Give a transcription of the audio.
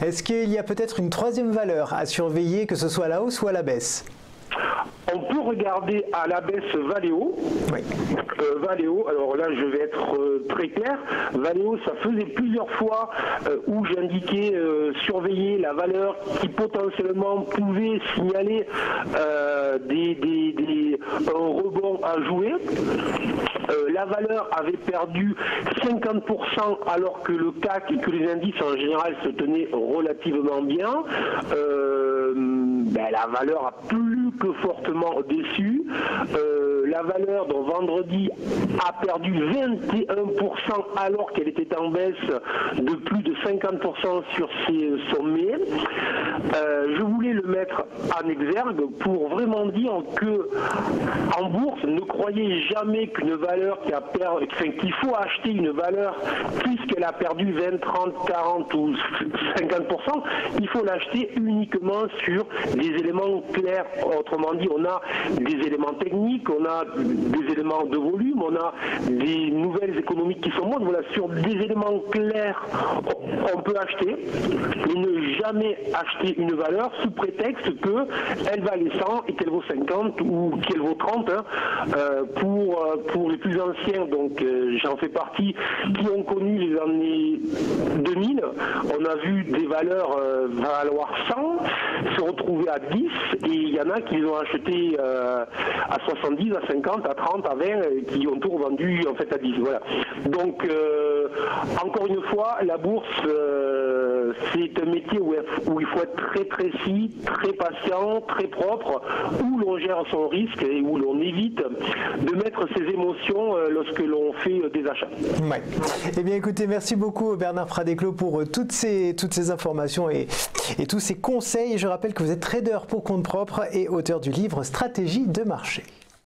Est-ce qu'il y a peut-être une troisième valeur à surveiller, que ce soit à la hausse ou à la baisse? On peut regarder à la baisse Valeo. Oui. Valeo, alors là je vais être très clair. Valeo, ça faisait plusieurs fois où j'indiquais surveiller la valeur qui potentiellement pouvait signaler un rebond à jouer. La valeur avait perdu 50% alors que le CAC et que les indices en général se tenaient relativement bien. La valeur a plus que fortement déçu. La valeur dont vendredi a perdu 21% alors qu'elle était en baisse de plus de 50% sur ses sommets. Je voulais le mettre en exergue pour vraiment dire que en bourse, ne croyez jamais qu'une valeur qu'il faut acheter une valeur puisqu'elle a perdu 20, 30, 40 ou 50%, il faut l'acheter uniquement sur des éléments clairs. Autrement dit, on a des éléments techniques, on a des éléments de volume, on a des nouvelles économiques qui sont bonnes. Voilà, sur des éléments clairs, on peut acheter, mais ne jamais acheter une valeur sous prétexte qu'elle valait 100 et qu'elle vaut 50 ou qu'elle vaut 30. Pour les plus anciens, donc j'en fais partie, qui ont connu les années 2000, on a vu des valeurs valoir 100, se retrouver à 10, et il y en a qui les ont acheté à 70, à 50, à 30, à 20, et qui ont tout revendu en fait à 10. Voilà. Donc, encore une fois, la bourse, c'est un métier où il faut être très précis, très patient, très propre, où l'on gère son risque et où l'on évite de mettre ses émotions lorsque l'on fait des achats. Ouais. Eh bien écoutez, merci beaucoup Bernard Fradeclos pour toutes ces informations et tous ces conseils. Je rappelle que vous êtes trader pour compte propre et auteur du livre Stratégie de marché.